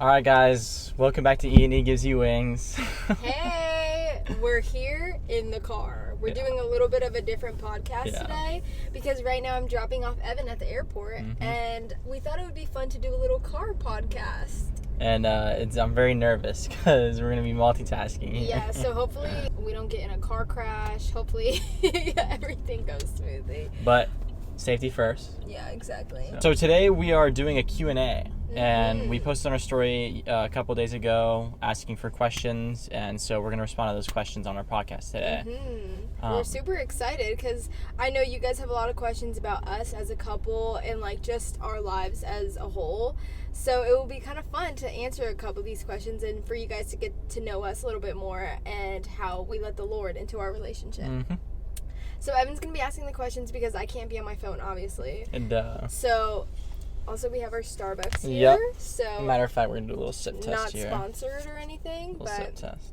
All right, guys, welcome back to E+E Gives You Wings. Hey, we're here in the car. We're doing a little bit of a different podcast today because right now I'm dropping off Evan at the airport, and we thought it would be fun to do a little car podcast. And I'm very nervous because we're going to be multitasking. Yeah, so hopefully we don't get in a car crash. Hopefully everything goes smoothly. But safety first. Yeah, exactly. So today we are doing a Q&A. And we posted on our story a couple days ago asking for questions, and so we're going to respond to those questions on our podcast today. We're super excited because I know you guys have a lot of questions about us as a couple and like just our lives as a whole. So it will be kind of fun to answer a couple of these questions and for you guys to get to know us a little bit more and how we let the Lord into our relationship. So Evan's going to be asking the questions because I can't be on my phone, obviously. And So... Also, we have our Starbucks here. Yep. So matter of fact, we're going to do a little sip test here. Not sponsored or anything, Little but... sip test.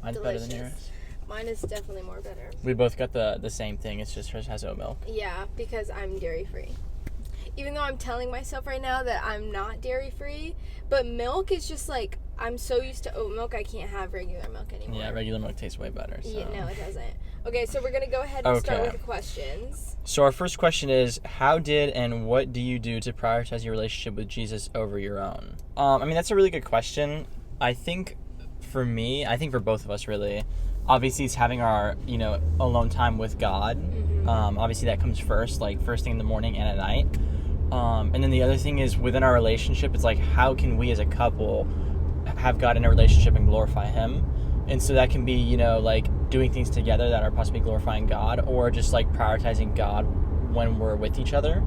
Mine's delicious. better than yours. Mine is definitely more better. We both got the same thing. It's just hers has oat milk. Yeah, because I'm dairy-free. Even though I'm telling myself right now that I'm not dairy-free, but milk is just like, I'm so used to oat milk, I can't have regular milk anymore. Yeah, regular milk tastes way better. So. Yeah, no, it doesn't. Okay, so we're going to go ahead and start with the questions. So our first question is, how did and what do you do to prioritize your relationship with Jesus over your own? I mean, that's a really good question. I think for me, for both of us really, obviously it's having our, alone time with God. Obviously that comes first, like first thing in the morning and at night. And then the other thing is within our relationship, it's like, how can we as a couple have God in a relationship and glorify Him? And so that can be, like doing things together that are possibly glorifying God, or just like prioritizing God when we're with each other.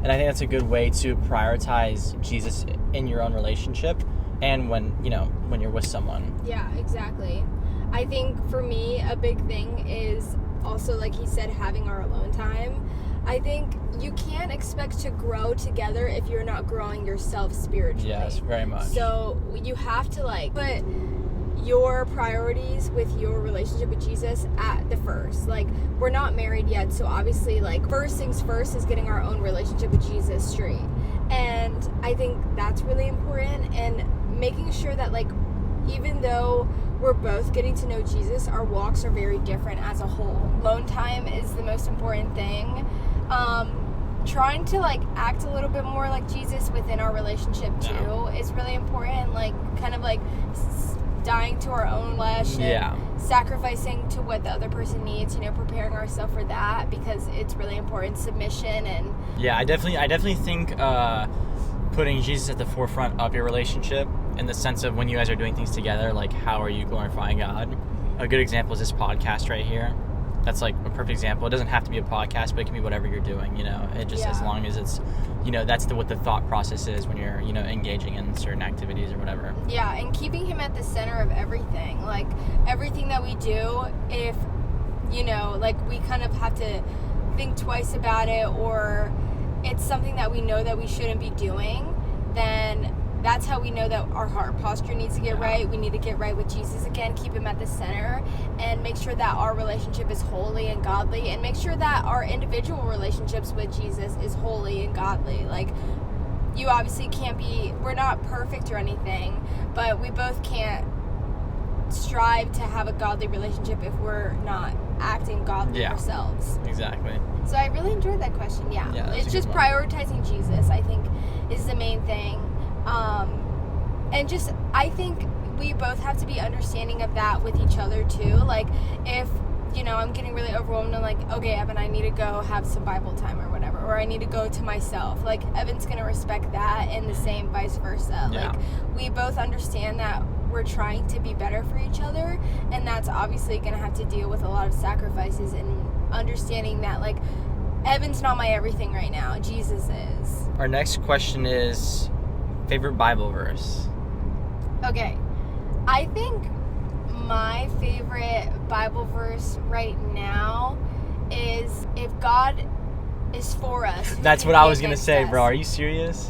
And I think that's a good way to prioritize Jesus in your own relationship and when you're with someone. Yeah, exactly. I think for me, a big thing is also, like he said, having our alone time. I think you can't expect to grow together if you're not growing yourself spiritually. Yes, very much. So you have to put your priorities with your relationship with Jesus at the first. Like, we're not married yet, so obviously first things first is getting our own relationship with Jesus straight. And I think that's really important, and making sure that even though we're both getting to know Jesus, our walks are very different as a whole. Alone time is the most important thing. Trying to act a little bit more like Jesus within our relationship too is really important. Dying to our own flesh and sacrificing to what the other person needs, preparing ourselves for that, because it's really important. Submission and I definitely think putting Jesus at the forefront of your relationship, in the sense of when you guys are doing things together, how are you glorifying God? A good example is this podcast right here. That's a perfect example. It doesn't have to be a podcast, but it can be whatever you're doing, It just, as long as it's, that's what the thought process is when you're, engaging in certain activities or whatever. Yeah, and keeping Him at the center of everything. Everything that we do, if, we kind of have to think twice about it, or it's something that we know that we shouldn't be doing, then that's how we know that our heart posture needs to get right. We need to get right with Jesus again, keep Him at the center, and make sure that our relationship is holy and godly, and make sure that our individual relationships with Jesus is holy and godly. You obviously can't be, we're not perfect or anything, but we both can't strive to have a godly relationship if we're not acting godly ourselves. Exactly. So I really enjoyed that question. It's just prioritizing Jesus, I think, is the main thing. And just, I think we both have to be understanding of that with each other too. If, I'm getting really overwhelmed and okay, Evan, I need to go have some Bible time or whatever, or I need to go to myself. Evan's going to respect that, and the same vice versa. We both understand that we're trying to be better for each other, and that's obviously going to have to deal with a lot of sacrifices, and understanding that, Evan's not my everything right now. Jesus is. Our next question is, favorite Bible verse? Okay, I think my favorite Bible verse right now is, if God is for us. That's what I was going to say, bro. Are you serious?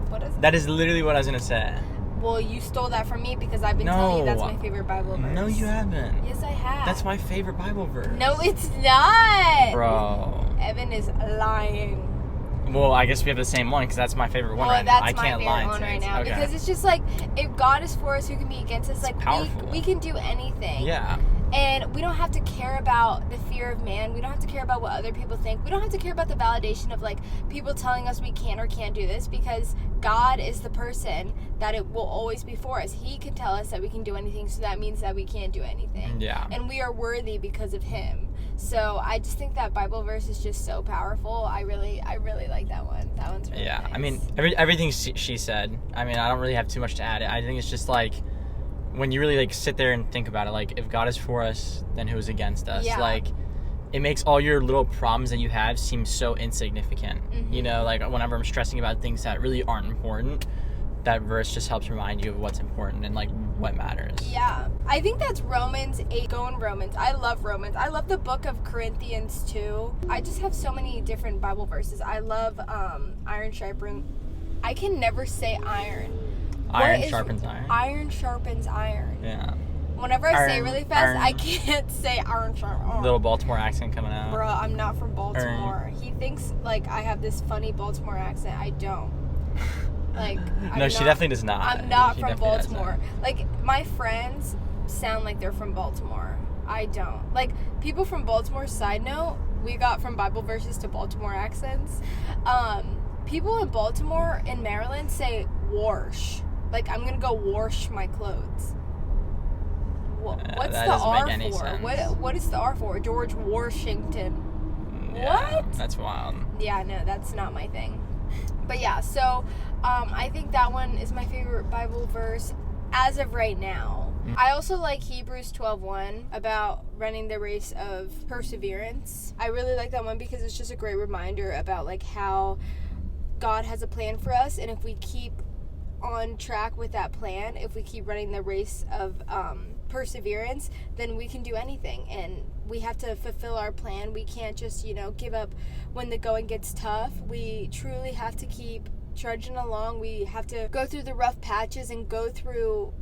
What is that? That is literally what I was going to say. Well, you stole that from me because I've been telling you that's my favorite Bible verse. No, you haven't. Yes, I have. That's my favorite Bible verse. No, it's not. Bro. Evan is lying. Well, I guess we have the same one because that's my favorite one Well, right now. that's I can't my lie favorite one to right it. now Okay. because it's just like, if God is for us, who can be against us? Like, powerful. we can do anything. Yeah. And we don't have to care about the fear of man. We don't have to care about what other people think. We don't have to care about the validation of like people telling us we can or can't do this, because God is the person that it will always be for us. He can tell us that we can do anything, so that means that we can't do anything. Yeah. And we are worthy because of him. So I just think that Bible verse is just so powerful. I really like that one. That one's really nice. I mean, everything she said, I mean, I don't really have too much to add. I think it's just like, when you really like sit there and think about it, like, if God is for us, then who is against us? Yeah. Like, it makes all your little problems that you have seem so insignificant. Mm-hmm. You know, like whenever I'm stressing about things that really aren't important, that verse just helps remind you of what's important and like what matters. Yeah, I think that's Romans 8. Going Romans. I love Romans. I love the book of Corinthians too. I just have so many different Bible verses. I love iron sharpening. I can never say iron. Iron sharpens iron. Iron sharpens iron. Yeah. Whenever I say really fast, iron. I can't say iron sharp. Little Baltimore accent coming out. Bruh, I'm not from Baltimore. He thinks like I have this funny Baltimore accent. I don't. Like, no, she definitely does not. I'm not She from definitely Baltimore. Like, my friends sound like they're from Baltimore. I don't. Like, people from Baltimore, side note, we got from Bible verses to Baltimore accents. People in Baltimore, in Maryland, say wash. Like, I'm gonna go wash my clothes. What's the R for? What is the R for? George Washington. Yeah, What? That's wild. Yeah, no, that's not my thing. But yeah, so I think that one is my favorite Bible verse as of right now. I also like Hebrews 12:1 about running the race of perseverance. I really like that one because it's just a great reminder about like how God has a plan for us, and if we keep on track with that plan, if we keep running the race of perseverance, then we can do anything. And we have to fulfill our plan. We can't just, give up when the going gets tough. We truly have to keep trudging along. We have to go through the rough patches and go through,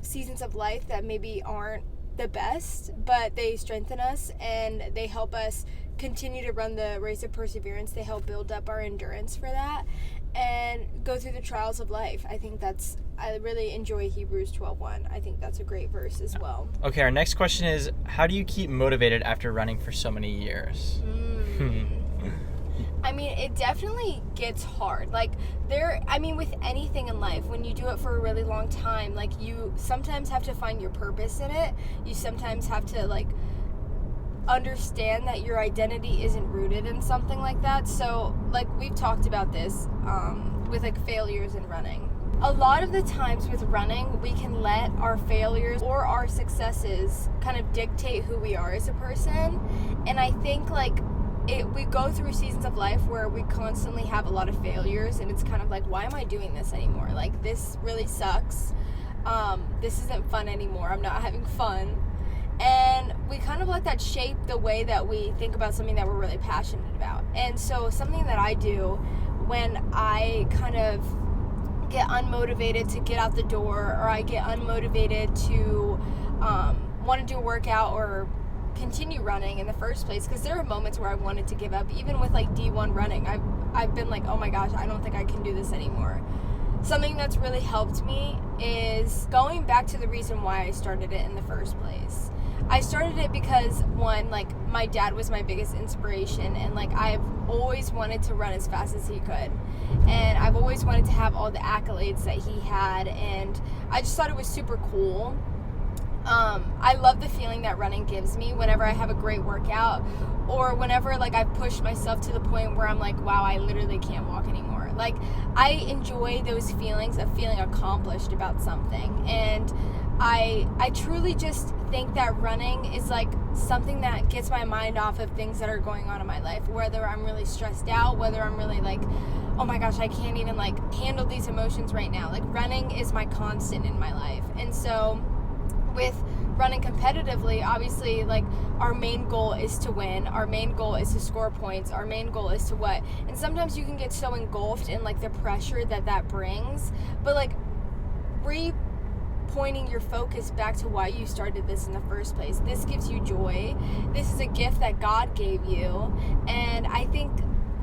seasons of life that maybe aren't the best, but they strengthen us and they help us continue to run the race of perseverance. They help build up our endurance for that and go through the trials of life. I really enjoy Hebrews 12:1. I think that's a great verse as well. Okay, our next question is, how do you keep motivated after running for so many years? I mean, it definitely gets hard. Like, with anything in life, when you do it for a really long time, like, you sometimes have to find your purpose in it. You sometimes have to, like, understand that your identity isn't rooted in something like that. So, like, we've talked about this with, like, failures in running. A lot of the times with running, we can let our failures or our successes kind of dictate who we are as a person. And I think, like, we go through seasons of life where we constantly have a lot of failures, and it's kind of like, why am I doing this anymore? Like, this really sucks. This isn't fun anymore. I'm not having fun. And we kind of let that shape the way that we think about something that we're really passionate about. And so something that I do when I kind of get unmotivated to get out the door, or I get unmotivated to want to do a workout or continue running in the first place, because there are moments where I wanted to give up. Even with like D1 running, I've been like, oh my gosh, I don't think I can do this anymore. Something that's really helped me is going back to the reason why I started it in the first place. I started it because, one, like, my dad was my biggest inspiration, and like, I've always wanted to run as fast as he could, and I've always wanted to have all the accolades that he had, and I just thought it was super cool. I love the feeling that running gives me whenever I have a great workout, or whenever like I've pushed myself to the point where I'm like, wow, I literally can't walk anymore. Like, I enjoy those feelings of feeling accomplished about something, and I truly just think that running is like something that gets my mind off of things that are going on in my life, whether I'm really stressed out, whether I'm really like, oh my gosh, I can't even like handle these emotions right now. Like, running is my constant in my life. And so with running competitively, obviously, like, our main goal is to win, our main goal is to score points, our main goal is to what, and sometimes you can get so engulfed in like the pressure that brings, but like pointing your focus back to why you started this in the first place. This gives you joy. This is a gift that God gave you, and I think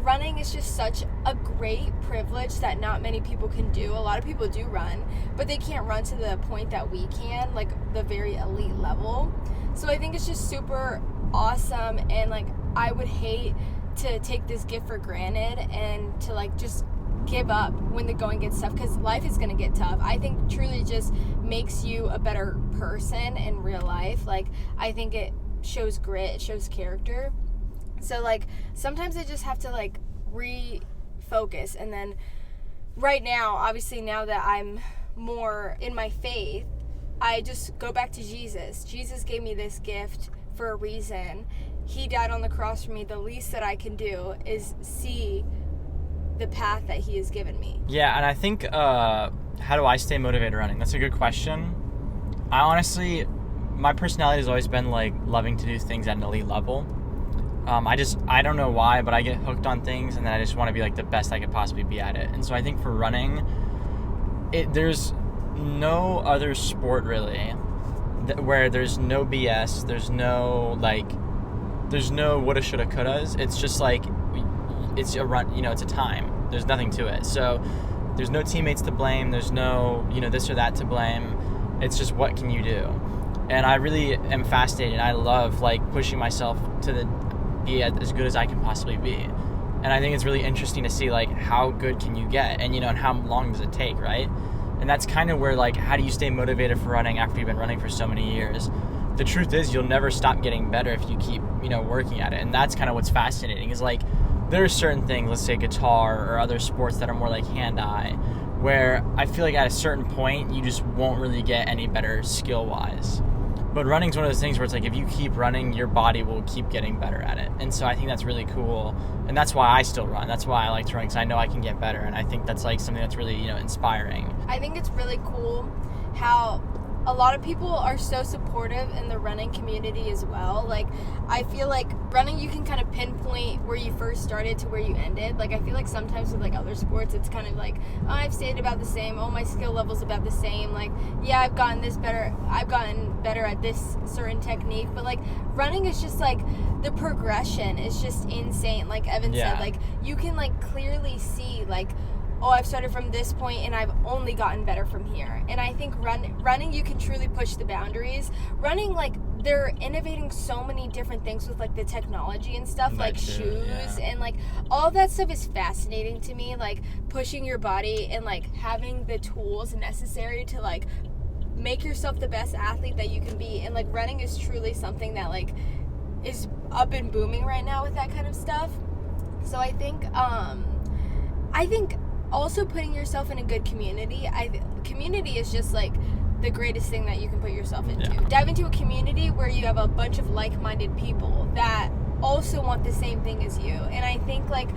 running is just such a great privilege that not many people can do. A lot of people do run, but they can't run to the point that we can, like the very elite level. So I think it's just super awesome, and like I would hate to take this gift for granted and to like just give up when the going gets tough, because life is going to get tough. I think truly just makes you a better person in real life. Like I think it shows grit, it shows character. So like sometimes I just have to like refocus, and then right now, obviously now that I'm more in my faith, I just go back to Jesus. Jesus gave me this gift for a reason. He died on the cross for me. The least that I can do is see the path that he has given me. Yeah, and I think how do I stay motivated running? That's a good question. I honestly, my personality has always been like loving to do things at an elite level. I don't know why, but I get hooked on things, and then I just want to be like the best I could possibly be at it. And so I think for running, there's no other sport really where there's no BS, there's no woulda, shoulda, couldas. It's just like, it's a run, it's a time. There's nothing to it. So there's no teammates to blame. There's no, this or that to blame. It's just, what can you do? And I really am fascinated. I love like pushing myself to be as good as I can possibly be. And I think it's really interesting to see like how good can you get, and and how long does it take, right? And that's kind of where like, how do you stay motivated for running after you've been running for so many years? The truth is, you'll never stop getting better if you keep working at it. And that's kind of what's fascinating, is like there are certain things, let's say guitar or other sports that are more like hand-eye, where I feel like at a certain point you just won't really get any better skill-wise. But running's one of those things where it's like, if you keep running, your body will keep getting better at it. And so I think that's really cool. And that's why I still run. That's why I like to run, because I know I can get better. And I think that's like something that's really, inspiring. I think it's really cool how a lot of people are so supportive in the running community as well. Like, I feel like running, you can kind of pinpoint where you first started to where you ended. Like, I feel like sometimes with like other sports, it's kind of like, oh, I've stayed about the same. Oh, my skill level's about the same. Like, yeah, I've gotten better at this certain technique. But like running is just like, the progression is just insane. Like Evan said, like you can like clearly see like, oh, I've started from this point and I've only gotten better from here. And I think running, you can truly push the boundaries. Running, like, they're innovating so many different things with, like, the technology and stuff, like shoes. And, like, all of that stuff is fascinating to me. Like, pushing your body and, like, having the tools necessary to, like, make yourself the best athlete that you can be. And, like, running is truly something that, like, is up and booming right now with that kind of stuff. So I think also putting yourself in a good community. Community is just like the greatest thing that you can put yourself into. Yeah. Dive into a community where you have a bunch of like-minded people that also want the same thing as you. And I think like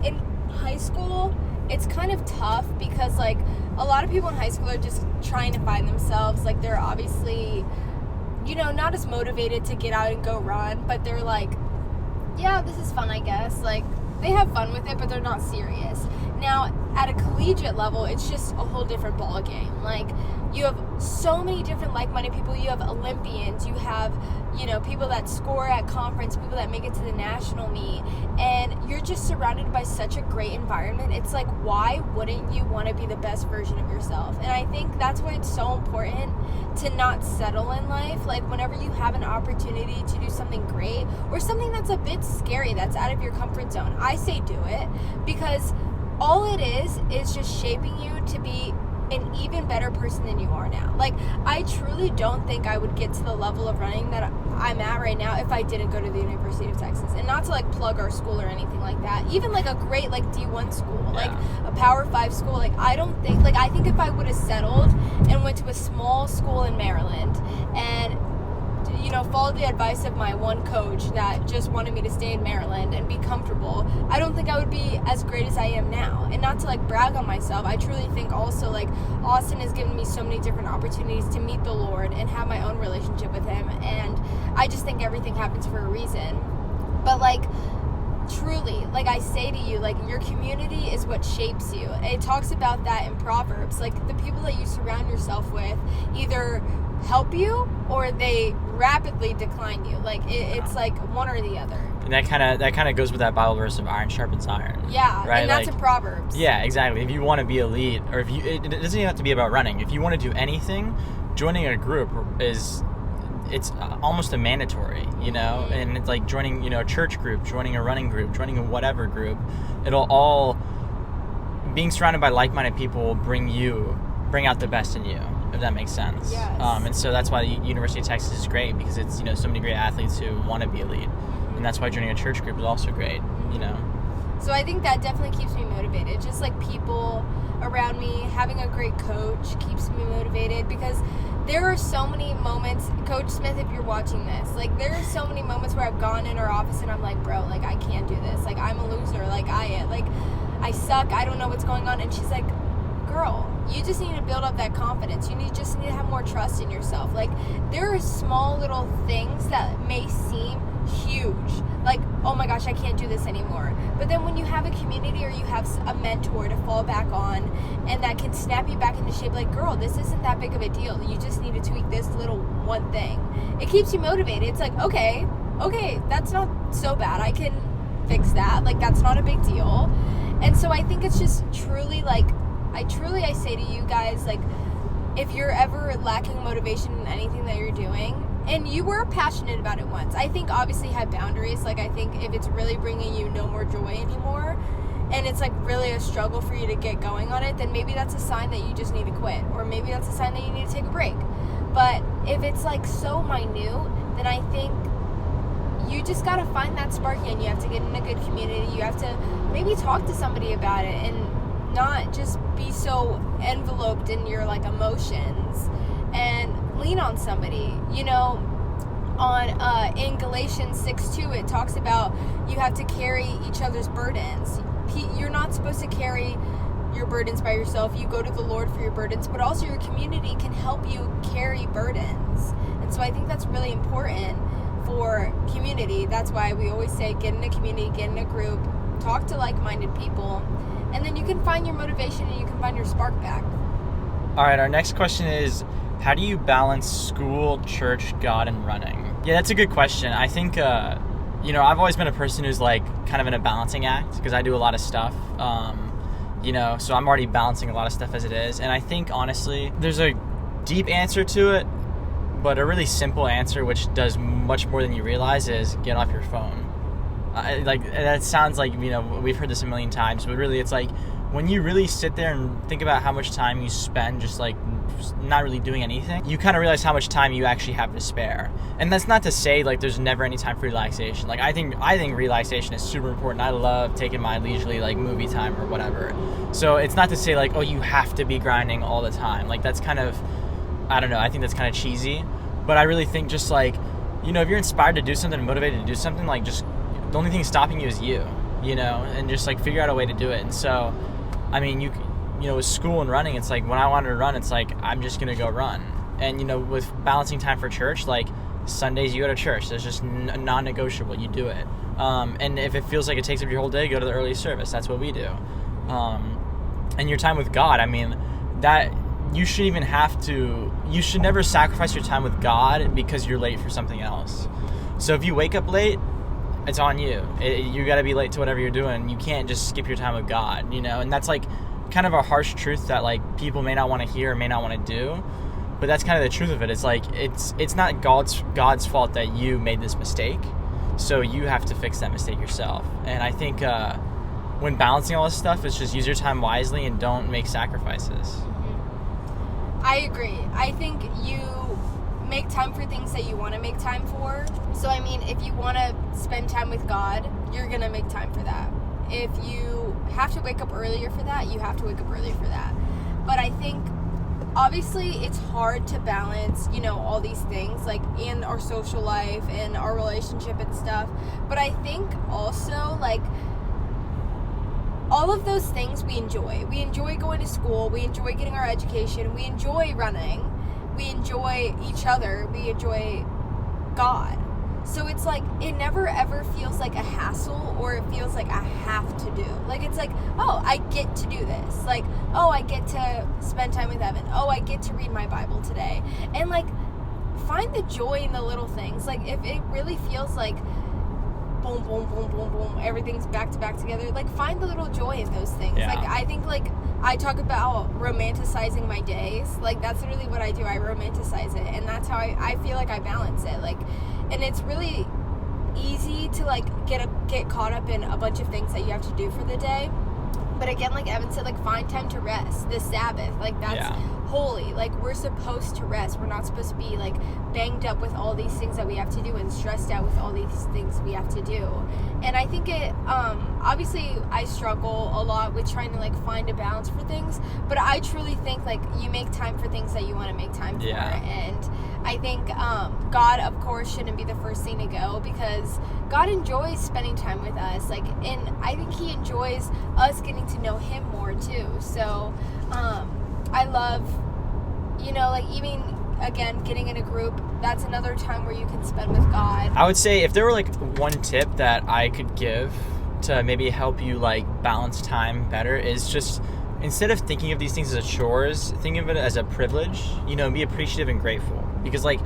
in high school, it's kind of tough because like a lot of people in high school are just trying to find themselves. Like they're obviously, not as motivated to get out and go run, but they're like, yeah, this is fun, I guess. Like, they have fun with it, but they're not serious. Now, at a collegiate level, it's just a whole different ball game. Like, you have so many different like-minded people. You have Olympians. You have, people that score at conference, people that make it to the national meet. And you're just surrounded by such a great environment. It's like, why wouldn't you want to be the best version of yourself? And I think that's why it's so important to not settle in life. Like, whenever you have an opportunity to do something great or something that's a bit scary, that's out of your comfort zone, I say do it, because all it is just shaping you to be an even better person than you are now. Like, I truly don't think I would get to the level of running that I'm at right now if I didn't go to the University of Texas. And not to like plug our school or anything like that. Even like a great like D1 school, like a Power 5 school. Like, I think if I would have settled and went to a small school in Maryland and followed the advice of my one coach that just wanted me to stay in Maryland and be comfortable, I don't think I would be as great as I am now. And not to like brag on myself, I truly think also like Austin has given me so many different opportunities to meet the Lord and have my own relationship with him, and I just think everything happens for a reason. But like, truly, like I say to you, like, your community is what shapes you. It talks about that in Proverbs. Like, the people that you surround yourself with either help you or they rapidly decline you. Like, it's like one or the other. And that kind of goes with that Bible verse of iron sharpens iron. Yeah, right? And that's in Proverbs. Yeah, exactly. If you want to be elite, or if it doesn't even have to be about running. If you want to do anything, joining a group it's almost a mandatory, and it's like joining, a church group, joining a running group, joining a whatever group. It'll all, being surrounded by like-minded people will bring out the best in you, if that makes sense. Yes. And so that's why the University of Texas is great, because it's, so many great athletes who want to be elite. And that's why joining a church group is also great, So I think that definitely keeps me motivated. Just like people around me, having a great coach keeps me motivated, because there are so many moments, Coach Smith, if you're watching this, like there are so many moments where I've gone in her office and I'm like, bro, like I can't do this. Like I'm a loser. Like I suck. I don't know what's going on. And she's like, girl, you just need to build up that confidence. You just need to have more trust in yourself. Like there are small little things that may seem huge, like, oh my gosh, I can't do this anymore. But then when you have a community or you have a mentor to fall back on and that can snap you back into shape, like, girl, this isn't that big of a deal. You just need to tweak this little one thing. It keeps you motivated. It's like, okay, that's not so bad. I can fix that. Like, that's not a big deal. And so I think it's just truly, like, I say to you guys, like, if you're ever lacking motivation in anything that you're doing, and you were passionate about it once, I think obviously have boundaries. Like, I think if it's really bringing you no more joy anymore, and it's like really a struggle for you to get going on it, then maybe that's a sign that you just need to quit, or maybe that's a sign that you need to take a break. But if it's like so minute, then I think you just got to find that spark again. You have to get in a good community. You have to maybe talk to somebody about it and not just be so enveloped in your like emotions, and lean on somebody. In Galatians 6:2, it talks about you have to carry each other's burdens. You're not supposed to carry your burdens by yourself. You go to the Lord for your burdens, but also your community can help you carry burdens. And so I think that's really important for community. That's why we always say get in a community, get in a group, talk to like-minded people, and then you can find your motivation and you can find your spark back. All right, our next question is, how do you balance school, church, God, and running? Yeah, that's a good question. I think, I've always been a person who's like kind of in a balancing act, because I do a lot of stuff, so I'm already balancing a lot of stuff as it is. And I think, honestly, there's a deep answer to it, but a really simple answer, which does much more than you realize, is get off your phone. That sounds like, we've heard this a million times, but really it's like, when you really sit there and think about how much time you spend just like not really doing anything, you kind of realize how much time you actually have to spare. And that's not to say like there's never any time for relaxation. Like I think relaxation is super important. I love taking my leisurely like movie time or whatever. So it's not to say like, oh, you have to be grinding all the time. Like that's kind of, I don't know, I think that's kind of cheesy. But I really think just like, if you're inspired to do something and motivated to do something, like just the only thing stopping you is you, and just like figure out a way to do it. And so, I mean, with school and running, it's like when I wanted to run, it's like I'm just gonna go run. And with balancing time for church, like Sundays you go to church. There's just non-negotiable. You do it. And if it feels like it takes up your whole day, go to the early service. That's what we do. And your time with God, I mean, that you should even have to. You should never sacrifice your time with God because you're late for something else. So if you wake up late, it's on you. You got to be late to whatever you're doing. You can't just skip your time with God, And that's like kind of a harsh truth that like people may not want to hear or may not want to do, but that's kind of the truth of it. It's like it's not God's fault that you made this mistake, so you have to fix that mistake yourself. And I think when balancing all this stuff, it's just use your time wisely and don't make sacrifices. I agree. I think you make time for things that you want to make time for. So I mean, if you want to spend time with God, you're gonna make time for that. If you have to wake up earlier for that, you have to wake up earlier for that. But I think obviously it's hard to balance, all these things like in our social life and our relationship and stuff. But I think also like all of those things we enjoy. We enjoy going to school. We enjoy getting our education. We enjoy running. We enjoy each other. We enjoy God. So it's like, it never ever feels like a hassle or it feels like I have to do. Like, it's like, oh, I get to do this. Like, oh, I get to spend time with Evan. Oh, I get to read my Bible today. And like, find the joy in the little things. Like, if it really feels like boom, boom, boom, boom, boom, everything's back to back together. Like, find the little joy in those things. Yeah. Like, I think, like, I talk about romanticizing my days. Like, that's really what I do. I romanticize it, and that's how I feel like I balance it. Like, and it's really easy to, like, get caught up in a bunch of things that you have to do for the day. But again, like Evan said, like, find time to rest. The Sabbath, like, that's holy. Like, we're supposed to rest. We're not supposed to be, like, banged up with all these things that we have to do and stressed out with all these things we have to do. And I think it, obviously, I struggle a lot with trying to, like, find a balance for things. But I truly think, like, you make time for things that you want to make time for. And I think God, of course, shouldn't be the first thing to go, because God enjoys spending time with us. Like, and I think He enjoys us getting to know Him more too. So I love, you know, like, even again, getting in a group, that's another time where you can spend with God. I would say if there were, like, one tip that I could give to maybe help you, like, balance time better, is just, instead of thinking of these things as chores, think of it as a privilege, you know, be appreciative and grateful. Because, like,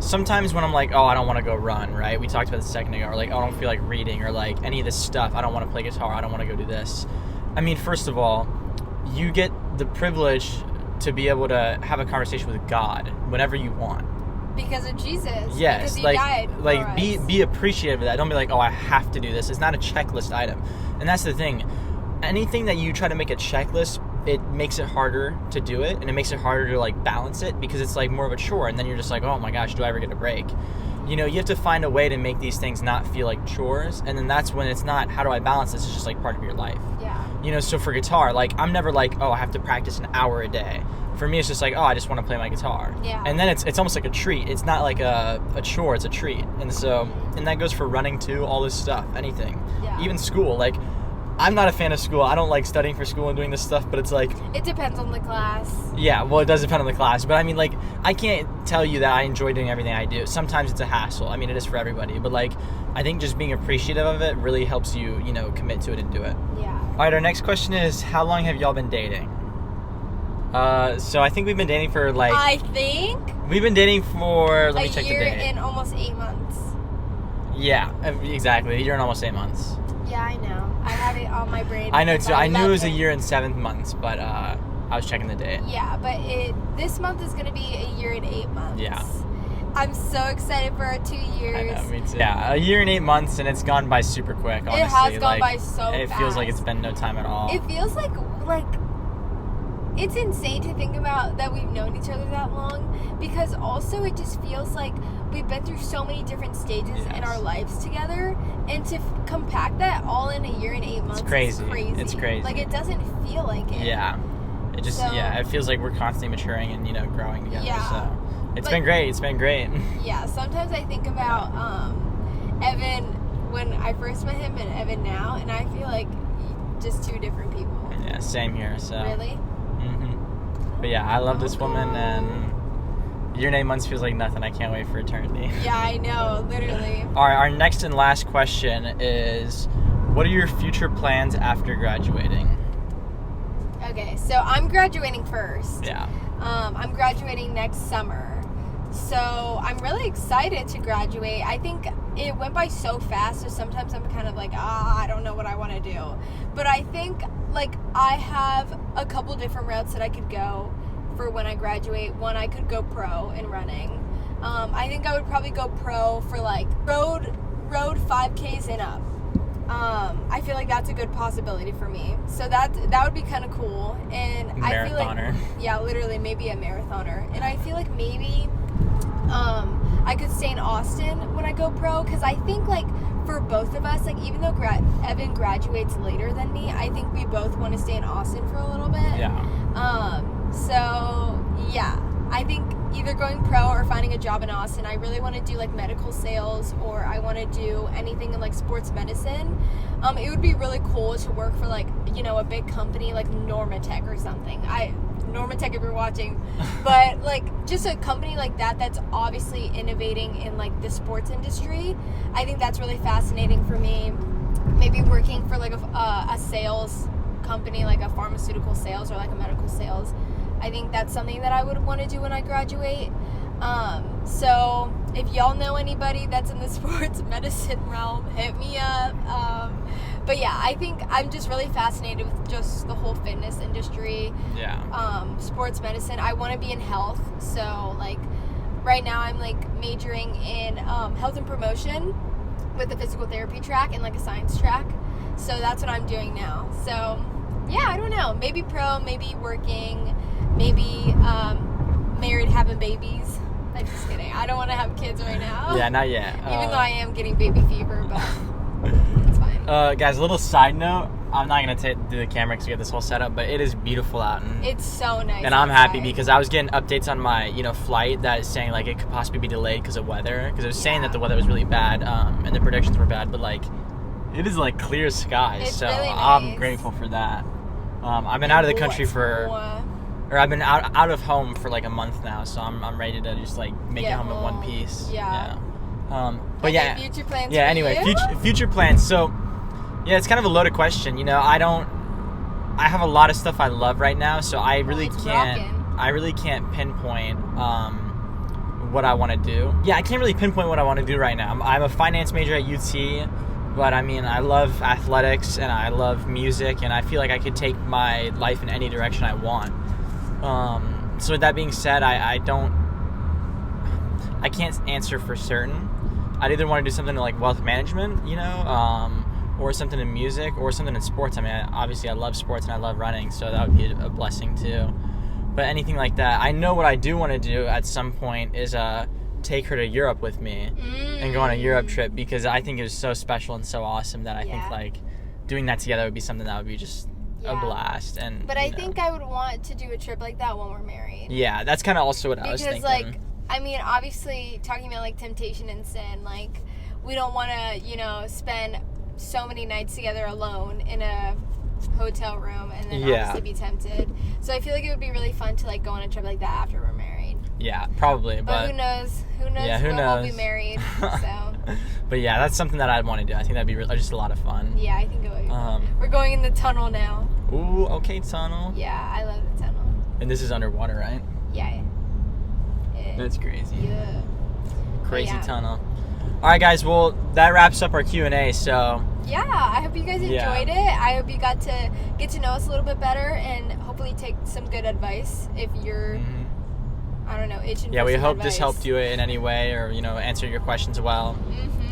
sometimes when I'm like, oh, I don't want to go run, right? We talked about this a second ago. Or, like, oh, I don't feel like reading, or, like, any of this stuff. I don't want to play guitar. I don't want to go do this. I mean, first of all, you get the privilege to be able to have a conversation with God whenever you want. Because of Jesus. Yes, because He like, died for like us. be appreciative of that. Don't be like, oh, I have to do this. It's not a checklist item. And that's the thing. Anything that you try to make a checklist, it makes it harder to do it, and it makes it harder to, like, balance it, because it's, like, more of a chore, and then you're just like, oh my gosh, do I ever get a break? You know, you have to find a way to make these things not feel like chores, and then that's when it's not, how do I balance this? It's just, like, part of your life. Yeah. You know, so for guitar, like, I'm never like, oh, I have to practice an hour a day. For me, it's just like, oh, I just want to play my guitar. Yeah. And then it's almost like a treat. It's not like a chore, it's a treat. And so, and that goes for running too, all this stuff, anything. Yeah. Even school, like, I'm not a fan of school. I don't like studying for school and doing this stuff, but it's like... It depends on the class. Yeah, well, it does depend on the class. But I mean, like, I can't tell you that I enjoy doing everything I do. Sometimes it's a hassle. I mean, it is for everybody. But, like, I think just being appreciative of it really helps you, you know, commit to it and do it. Yeah. All right, our next question is, how long have y'all been dating? So I think we've been dating for, like... I think... We've been dating for... Let me check the a year date. and almost 8 months. Yeah, exactly. A year and almost 8 months. Yeah, I know. I have it on my brain. I know, because too. I knew it love was a year and 7 months, but I was checking the date. Yeah, but this month is going to be a year and 8 months. Yeah. I'm so excited for our 2 years. I know, me too. Yeah, a year and 8 months, and it's gone by super quick, honestly. It has gone like, by so fast. It feels like it's been no time at all. It feels like it's insane to think about that we've known each other that long, because also it just feels like we've been through so many different stages in our lives together, and to compact that all in a year and 8 months It's crazy. is crazy. It's crazy. Like, it doesn't feel like it. Yeah. It just, it feels like we're constantly maturing and, you know, growing together. Yeah. So it's been great. It's been great. Yeah, sometimes I think about Evan when I first met him and Evan now, and I feel like just two different people. Yeah, same here. So. Really? But yeah, I love this woman, and a year and 8 months feels like nothing. I can't wait for eternity. Yeah, I know, literally. All right, our next and last question is, what are your future plans after graduating? Okay, so I'm graduating first. Yeah. I'm graduating next summer. So I'm really excited to graduate. I think it went by so fast, so sometimes I'm kind of like, I don't know what I want to do. But I think, like, I have a couple different routes that I could go for when I graduate. One, I could go pro in running. I think I would probably go pro for, like, road 5Ks and up. I feel like that's a good possibility for me. So that would be kind of cool. And I feel like, yeah, literally, maybe a marathoner. And I feel like maybe I could stay in Austin when I go pro, because I think, like, for both of us, like, even though Evan graduates later than me, I think we both want to stay in Austin for a little bit. Yeah. So yeah, I think either going pro or finding a job in Austin. I really want to do, like, medical sales, or I want to do anything in, like, sports medicine. It would be really cool to work for, like, you know, a big company like Normatec or something. Normatec, if you're watching, but, like, just a company like that that's obviously innovating in, like, the sports industry. I think that's really fascinating for me. Maybe working for, like, a sales company, like a pharmaceutical sales or like a medical sales. I think that's something that I would want to do when I graduate. So if y'all know anybody that's in the sports medicine realm, hit me up. But yeah, I think I'm just really fascinated with just the whole fitness industry. Yeah. Sports medicine. I want to be in health. So like right now I'm like majoring in health and promotion with a physical therapy track and like a science track. So that's what I'm doing now. So yeah, I don't know. Maybe pro, maybe working, maybe married, having babies. I'm just kidding. I don't want to have kids right now. Yeah, not yet. Even though I am getting baby fever, but it's fine. Guys, a little side note. I'm not going to do the camera because we have this whole setup, but it is beautiful out. And it's so nice. And I'm happy because I was getting updates on my, flight that is saying, like, it could possibly be delayed because of weather. Because it was saying that the weather was really bad and the predictions were bad. But, like, it is, like, clear skies. It's so really nice. I'm grateful for that. I've been out of the country I've been out of home for like a month now, so I'm ready to just like make it home in one piece. Yeah. But okay, yeah. Future plans. Yeah. For Anyway, you? future plans. So, yeah, it's kind of a loaded question. I have a lot of stuff I love right now, so I really can't pinpoint what I want to do. Yeah, I can't really pinpoint what I want to do right now. I'm a finance major at UT. But I mean, I love athletics and I love music, and I feel like I could take my life in any direction I want. So with that being said, I can't answer for certain. I'd either want to do something like wealth management, or something in music, or something in sports. I mean, obviously I love sports and I love running, so that would be a blessing too. But anything like that, I know what I do want to do at some point is take her to Europe with me and go on a Europe trip, because I think it was so special and so awesome that I think like doing that together would be something that would be just a blast. But I think I would want to do a trip like that when we're married. Yeah, that's kind of also what I was thinking. Because like, I mean, obviously talking about like temptation and sin, like we don't want to, spend so many nights together alone in a hotel room and then obviously be tempted. So I feel like it would be really fun to like go on a trip like that after we're married. Yeah, probably. But who knows? Yeah, who knows? We'll be married. So. But yeah, that's something that I'd want to do. I think that'd be just a lot of fun. Yeah, I think it would be fun. We're going in the tunnel now. Ooh, okay, tunnel. Yeah, I love the tunnel. And this is underwater, right? Yeah. That's crazy. Yeah. Crazy tunnel. All right, guys. Well, that wraps up our Q&A. So. Yeah, I hope you guys enjoyed it. I hope you got to get to know us a little bit better and hopefully take some good advice if you're, I don't know, itching for we some hope advice. this helped you in any way, or, answer your questions well.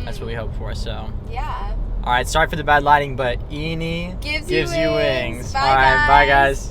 That's what we hope for, so. Yeah. All right, sorry for the bad lighting, but Eni gives you wings. All right, bye, guys.